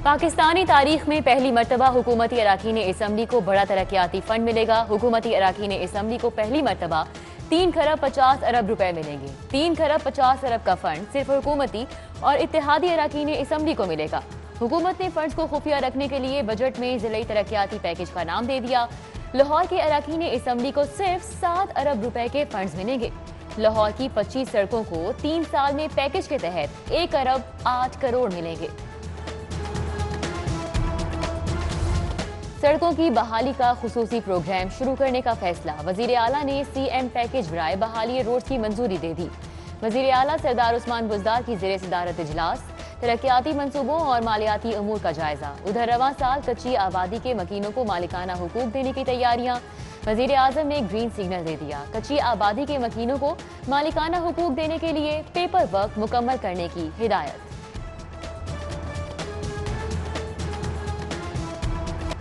पाकिस्तानी तारीख में पहली मरतबा हुकूमती अराकीन असम्बली को बड़ा तरक्याती फंड मिलेगा। हुकूमती अराकीन असम्बली को पहली मरतबा 3 खरब 50 अरब रुपए मिलेंगे। 3 खरब 50 अरब का फंड सिर्फ हुकूमती और इत्तेहादी अराकीन असम्बली को मिलेगा। हुकूमत ने फंड्स को खुफिया रखने के लिए बजट में जिलाई तरक्याती पैकेज का नाम दे दिया। लाहौर के अराकीन असम्बली को सिर्फ 7 अरब रुपए के फंड्स मिलेंगे। लाहौर की 25 सड़कों को 3 साल में पैकेज के तहत 1 अरब 8 करोड़ मिलेंगे। सड़कों की बहाली का खुसूसी प्रोग्राम शुरू करने का फैसला। वजीर आला ने CM पैकेज बराए बहाली रोड की मंजूरी दे दी। वजीर आला सरदार उस्मान बुज़दार की ज़ेरे सदारत इजलास, तरक्याती मंसूबों और मालियाती अमूर का जायजा। उधर रवां साल कच्ची आबादी के मकीनों को मालिकाना हुकूक देने की तैयारियां। वजीर आजम ने ग्रीन सिग्नल दे दिया। कच्ची आबादी के मकीनों को मालिकाना हुकूक देने के लिए पेपर वर्क मुकम्मल करने की हिदायत।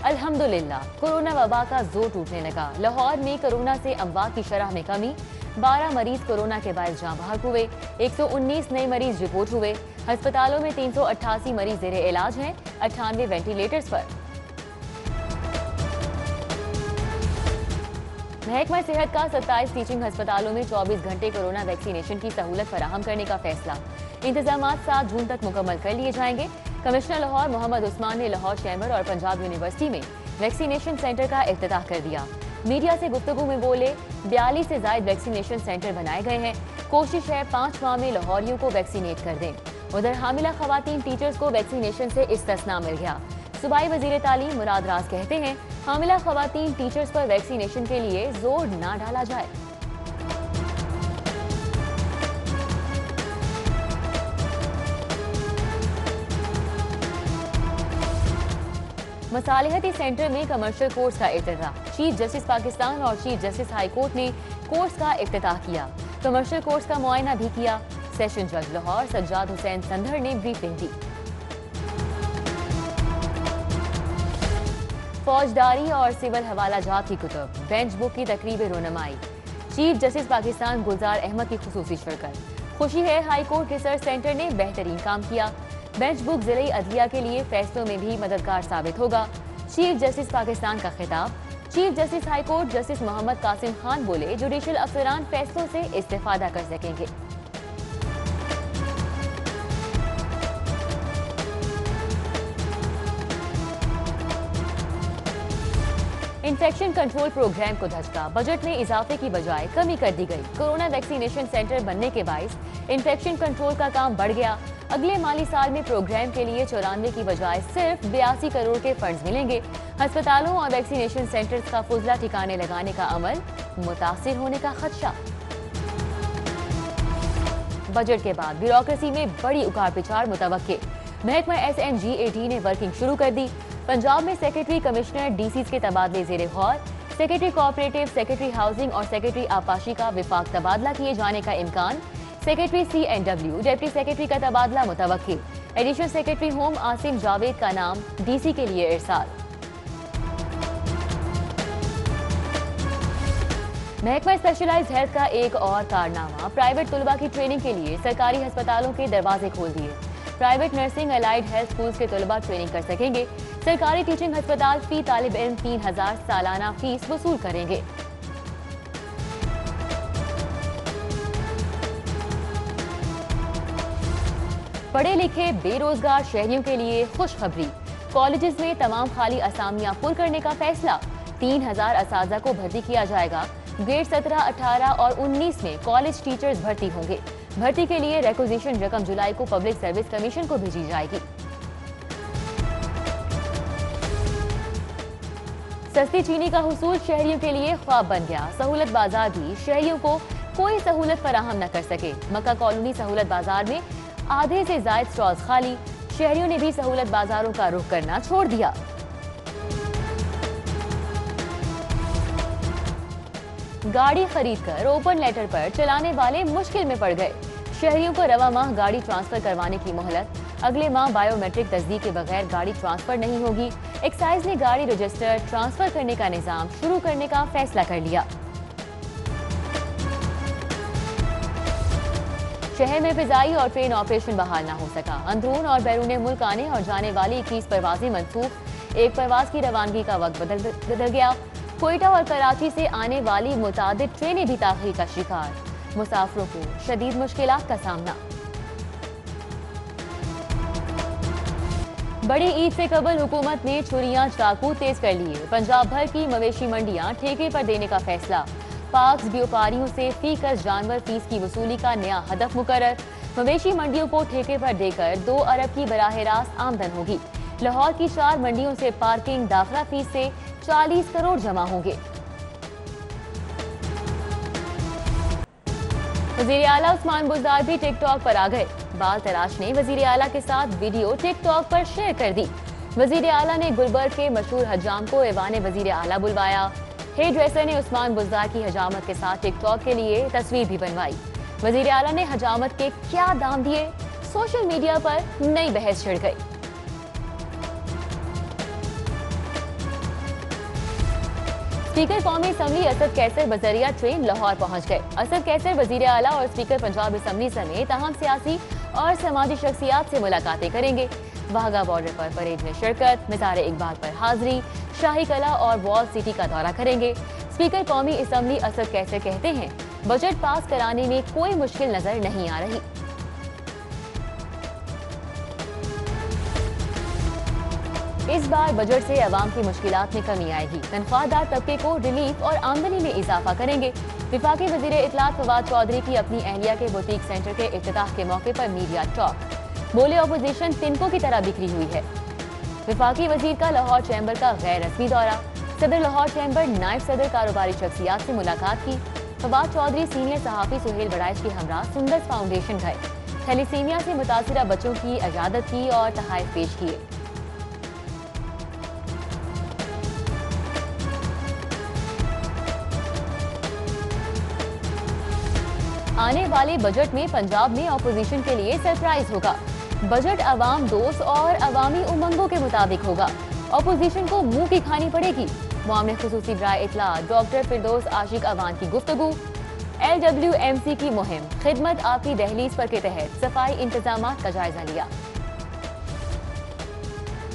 अल्हम्दुलिल्लाह कोरोना वबा का जोर टूटने लगा। लाहौर में कोरोना से अमवात की शरह में कमी। 12 मरीज कोरोना के बायस जाँ बहक हुए। 119 नए मरीज रिपोर्ट हुए। अस्पतालों में 388 मरीज जेरे इलाज हैं। 98 वेंटिलेटर्स पर। महकमा सेहत का 27 टीचिंग अस्पतालों में 24 घंटे कोरोना वैक्सीनेशन की सहूलत फराहम करने का फैसला। इंतजामात 7 जून तक मुकम्मल कर लिए जाएंगे। कमिश्नर लाहौर मोहम्मद उस्मान ने लाहौर चैम्बर और पंजाब यूनिवर्सिटी में वैक्सीनेशन सेंटर का इफ्तिताह कर दिया। मीडिया से गुफ्तगू में बोले 42 से ज्यादा वैक्सीनेशन सेंटर बनाए गए हैं। कोशिश है 5 माह में लाहौरियों को वैक्सीनेट कर दें। उधर हामिला खवातीन टीचर्स को वैक्सीनेशन से इस्तिस्ना मिल गया। सूबाई वजीर तालीम मुराद राज कहते हैं हामिला खवातीन टीचर्स पर वैक्सीनेशन के लिए जोर ना डाला जाए। मसालिहती सेंटर में कमर्शियल कोर्स का इफ्तिताह। चीफ जस्टिस पाकिस्तान और चीफ जस्टिस हाई कोर्ट ने कोर्स का इफ्तिताह किया। कमर्शियल कोर्स का मुआयना भी किया। सेशन जज लाहौर सज्जाद हुसैन संधर ने ब्रीफिंग दी। फौजदारी और सिविल हवाला जात की कुतुब, बेंच बुक की तकरीब रोनमाई। चीफ जस्टिस पाकिस्तान गुलजार अहमद की खुसूसी शिरकत। खुशी है हाई कोर्ट रिसर्च सेंटर ने बेहतरीन काम किया। बेंच बुक जिले अदलिया के लिए फैसलों में भी मददगार साबित होगा। चीफ जस्टिस पाकिस्तान का खिताब। Chief justice high court justice Mohammad Qasim Khan बोले जुडिशल अफसरान फैसलों से इस्तेफादा कर सकेंगे। इन्फेक्शन कंट्रोल प्रोग्राम को धचका। बजट में इजाफे की बजाय कमी कर दी गई। कोरोना वैक्सीनेशन सेंटर बनने के बायस इन्फेक्शन कंट्रोल का काम बढ़ गया। अगले माली साल में प्रोग्राम के लिए 94 की बजाय सिर्फ 82 करोड़ के फंड्स मिलेंगे। अस्पतालों और वैक्सीनेशन सेंटर्स का फुजला ठिकाने लगाने का अमल मुतासिर होने का खदशा। बजट के बाद ब्यूरोक्रेसी में बड़ी उखाड़ पिछाड़ मुतवक्के। महकमा SNGAT ने वर्किंग शुरू कर दी। पंजाब में सेक्रेटरी कमिश्नर DCs के तबादले जेरे गौर। सेक्रेटरी कोऑपरेटिव, सेक्रेटरी हाउसिंग और सेक्रेटरी आपाशी का विफाक तबादला किए जाने का इम्कान। सेक्रेटरी CNW, डिप्टी सेक्रेटरी का तबादला मुतवक्किल। Additional secretary home Asim Javed का नाम DC के लिए इरसाल। महकमा स्पेशलाइज्ड हेल्थ का एक और कारनामा, प्राइवेट तुलबा की ट्रेनिंग के लिए सरकारी अस्पतालों के दरवाजे खोल दिए। Private nursing allied health schools के तुलबा ट्रेनिंग कर सकेंगे। सरकारी टीचिंग अस्पताल फी तालिब इल्म 3000 सालाना फीस वसूल करेंगे। पढ़े लिखे बेरोजगार शहरियों के लिए खुशखबरी। कॉलेजेस में तमाम खाली असामियां पुर करने का फैसला। 3000 असातिज़ा को भर्ती किया जाएगा। ग्रेड 17, 18 और 19 में कॉलेज टीचर्स भर्ती होंगे। भर्ती के लिए रिक्वेजिशन रकम जुलाई को पब्लिक सर्विस कमीशन को भेजी जाएगी। सस्ती चीनी का हुसूल शहरियों के लिए ख्वाब बन गया। सहूलत बाजार भी शहरियों को कोई सहूलत फराहम न कर सके। मक्का कॉलोनी सहूलत बाजार में आधे से ज्यादा स्टॉल्स खाली। शहरियों ने भी सहूलत बाजारों का रुख करना छोड़ दिया। गाड़ी खरीदकर ओपन लेटर पर चलाने वाले मुश्किल में पड़ गए। शहरियों को रवा माह गाड़ी ट्रांसफर करवाने की मोहलत। अगले माह बायोमेट्रिक तस्दीक के बगैर गाड़ी ट्रांसफर नहीं होगी। एक्साइज ने गाड़ी रजिस्टर ट्रांसफर करने का निजाम शुरू करने का फैसला कर लिया। शहर में फिजाई और ट्रेन ऑपरेशन बहाल न हो सका। अंदरून और बैरून मुल्क आने और जाने वाली 21 परवाजें मनसूख। एक परवाज की रवानगी का वक्त बदल गया। कोयटा और कराची से आने वाली मुतादिद ट्रेनें भी ताखीर का शिकार। मुसाफिरों को शदीद मुश्किलात का सामना। बड़ी ईद से कबल हुकूमत ने छुरियां चाकू तेज कर लिए। पंजाब भर की मवेशी मंडियां ठेके पर देने का फैसला। पाक्स व्यापारियों से फी कस जानवर फीस की वसूली का नया हदफ मुकर्रर। मवेशी मंडियों को ठेके पर देकर 2 अरब की बराह रास्त आमदन होगी। लाहौर की 4 मंडियों से पार्किंग दाखिला फीस से 40 करोड़ जमा होंगे। वजीर आला उस्मान बुज़दार भी टिकटॉक पर आ गए। बाल तराशने वजीर आला के साथ वीडियो टिकटॉक पर शेयर कर दी। वजीर आला ने गुलबर्ग के मशहूर हजाम को ऐवान वजीर आला बुलवाया। हेयर ड्रेसर ने उस्मान बुज़दार की हजामत के साथ टिकटॉक के लिए तस्वीर भी बनवाई। वजीर आला ने हजामत के क्या दाम दिए, सोशल मीडिया पर नई बहस छिड़ गई। स्पीकर कौमी असम्बली असद कैसर बजरिया ट्रेन लाहौर पहुंच गए। असद कैसर वजीर आला और स्पीकर पंजाब असम्बली समेत अहम सियासी और समाजी शख्सियात से मुलाकातें करेंगे। वाघा बॉर्डर पर परेड में शिरकत, मज़ार इकबाल पर हाजिरी, शाही कला और वॉल सिटी का दौरा करेंगे। स्पीकर कौमी असम्बली असद कैसर कहते हैं, बजट पास कराने में कोई मुश्किल नजर नहीं आ रही। इस बार बजट से अवाम की मुश्किलात में कमी आएगी। तनख्वाहदार तबके को रिलीफ और आमदनी में इजाफा करेंगे। विफाकी वजीर इत्तलात फवाद चौधरी की अपनी अहलिया के बुटीक सेंटर के इफ्तिताह के मौके पर मीडिया टॉक। बोले अपोजिशन तिनकों की तरह बिखरी हुई है। विफाकी वजीर का लाहौर चैम्बर का गैर रस्मी दौरा। सदर लाहौर चैम्बर नायब सदर कारोबारी शख्सियात से मुलाकात की। फवाद चौधरी सीनियर सहाफी सुहेल बड़ाइश की हमरा सुंदस फाउंडेशन गए। थैलीसीमिया से मुतासिरा बच्चों की इजाजत की और तहाइफ पेश किए। आने वाले बजट में पंजाब में अपोजिशन के लिए सरप्राइज होगा। बजट अवाम दोस्त और अवामी उमंगों के मुताबिक होगा। अपोजिशन को मुंह की खानी पड़ेगी। मामले खुसूसी बराए इत्तला डॉक्टर फिरदौस आशिक अवान की गुफ्तगू। LWMC की मुहिम खिदमत आपकी दहलीज पर के तहत सफाई इंतजामात का जायजा लिया।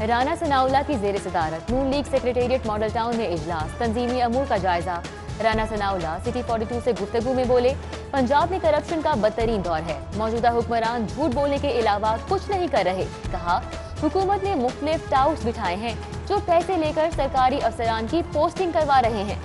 राना सनाउल्लाह की जेर सदारत नून लीग सेक्रेटेरिएट मॉडल टाउन में इजलास, तंजीमी अमूर का जायजा। राना सनाउल्लाह सिटी 42 से गुफ्तगू में बोले, पंजाब में करप्शन का बदतरीन दौर है। मौजूदा हुक्मरान झूठ बोलने के अलावा कुछ नहीं कर रहे। कहा, हुकूमत ने मुख्तलिफ टाउट्स बिठाए हैं जो पैसे लेकर सरकारी अफसरान की पोस्टिंग करवा रहे हैं।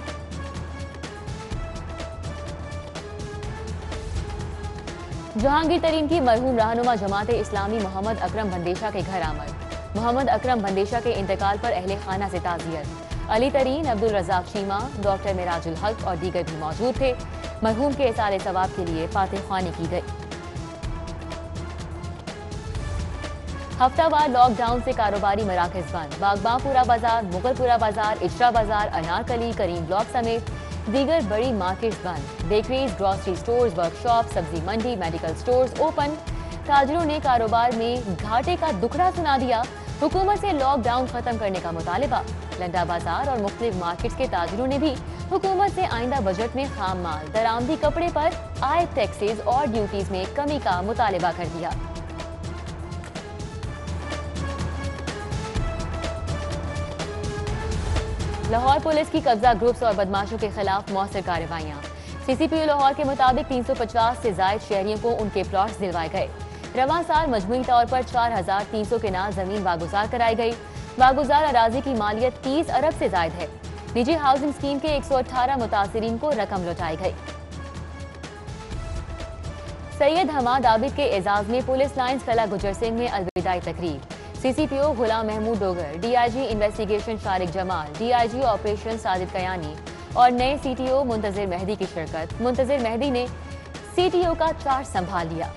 जहांगीर तरीन की मरहूम रहनुमा जमात इस्लामी मोहम्मद अकरम बंदेशा के घर आमद। मोहम्मद अकरम बंदेशा के इंतकाल पर अहले खाना से ताज़ियत। अली तरीन, अब्दुल रज़ाक शीमा, डॉक्टर मिराजुल हक और दीगर भी मौजूद थे। मरहूम के इसाले सवाब के लिए फातिहख्वानी की गई। हफ्तावार लॉकडाउन से कारोबारी मराकज बंद। बागबानपुरा बाजार, मुगलपुरा बाजार, इशरा बाजार, अनारकली, करीम ब्लॉक समेत दीगर बड़ी मार्केट्स बंद। बेकरीज, ग्रॉसरी स्टोर्स, वर्कशॉप, सब्जी मंडी, मेडिकल स्टोर्स ओपन। ताजरों ने कारोबार में घाटे का दुखड़ा सुना दिया। हुकूमत से लॉकडाउन खत्म करने का मुतालिबा। लंडा बाजार और मुख्तलिफ मार्केट्स के ताजरों ने भी हुकूमत से आइंदा बजट में खाम माल, दरामदी कपड़े पर आयद टैक्सेस और ड्यूटीज में कमी का मुतालिबा कर दिया। लाहौर पुलिस की कब्जा ग्रुप्स और बदमाशों के खिलाफ मौसर कार्रवाइयां। CCPO लाहौर के मुताबिक 350 से जायद शहरियों को उनके प्लॉट्स दिलवाए गए। रवां साल मजमूई तौर पर 4300 के नाम जमीन वागुजार कराई गई। वागुजार अराजी की मालियत 30 अरब से जायद है। निजी हाउसिंग स्कीम के 118 मुतासिरीन को रकम लौटाई गई। सैयद हमाद आबिद के एजाज में पुलिस लाइन्स कला गुजर सिंह में अलविदाई तकरीब। CCPO Ghulam Mahmood Dogar, DIG investigation Shariq Jamal, DIG operation Sajid Kayani और नए CTO मुंतजिर मेहदी की शिरकत। मुंतजिर मेहदी ने CTO का चार्ज संभाल लिया।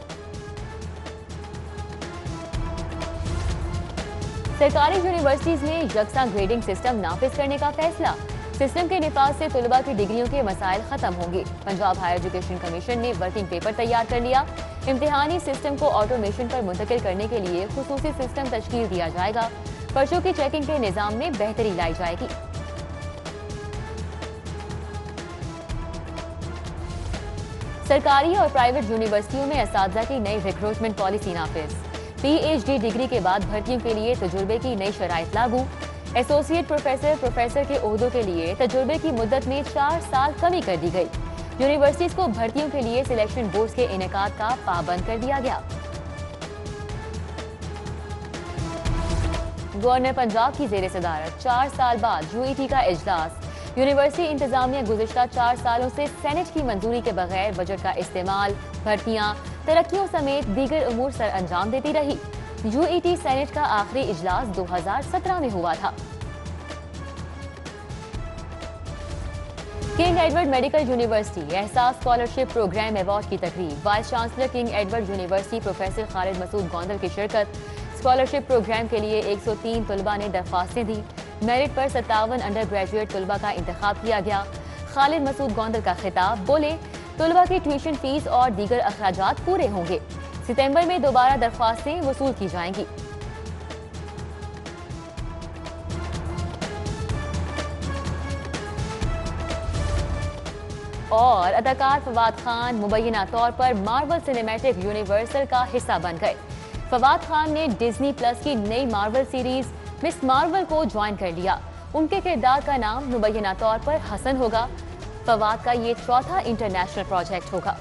सरकारी यूनिवर्सिटीज में यकसा ग्रेडिंग सिस्टम नाफिज करने का फैसला। सिस्टम के निफाज से तुलबा की डिग्रियों के मसाइल खत्म होंगे। पंजाब हायर एजुकेशन कमीशन ने वर्किंग पेपर तैयार कर लिया। इम्तिहानी सिस्टम को ऑटोमेशन पर मुंतकिल करने के लिए खुसूसी सिस्टम तश्कील दिया जाएगा। पर्चों की चेकिंग के निजाम में बेहतरी लाई जाएगी। सरकारी और प्राइवेट यूनिवर्सिटियों में असातिज़ा की नई रिक्रूटमेंट पॉलिसी नाफिज। PhD डिग्री के बाद भर्तियों के लिए तजुर्बे की नई शराइत लागू। एसोसिएट प्रोफेसर के ओहदों के लिए तजुर्बे की मुद्दत में 4 साल कमी कर दी गई। यूनिवर्सिटीज को भर्तियों के लिए सिलेक्शन बोर्ड के इनेकाद का पाबंद कर दिया गया। गवर्नर पंजाब की जेर सदारत 4 साल बाद UET का इजलास। यूनिवर्सिटी इंतजामिया गुज़िश्ता 4 सालों से सेनेट की मंजूरी के बगैर बजट का इस्तेमाल, भर्तियां, तरक्कियों समेत दीगर उमूर सर अंजाम देती रही। UET सेनेट का आखिरी इजलास 2017 में हुआ था। King Edward medical university Ehsaas scholarship programme award की तकरीब। Vice chancellor King Edward university professor Khalid Masood Gondal की शिरकत। स्कॉलरशिप प्रोग्राम के लिए 103 तलबा ने दरख्वास्तें दी। मेरिट पर 57 अंडर ग्रेजुएट तलबा का इंतखाब किया गया। खालिद मसूद गोंदल का खिताब, बोले तलबा की ट्यूशन फीस और दीगर अखराजात पूरे होंगे। सितंबर में दोबारा दरख्वास्तें वसूल की जाएंगी। और अदाकार फवाद खान मुबैना तौर पर मार्वल सिनेमैटिक यूनिवर्सल का हिस्सा बन गए। फवाद खान ने डिज्नी प्लस की नई मार्वल सीरीज मिस मार्वल को ज्वाइन कर लिया। उनके किरदार का नाम मुबैना तौर पर हसन होगा। फवाद का ये चौथा इंटरनेशनल प्रोजेक्ट होगा।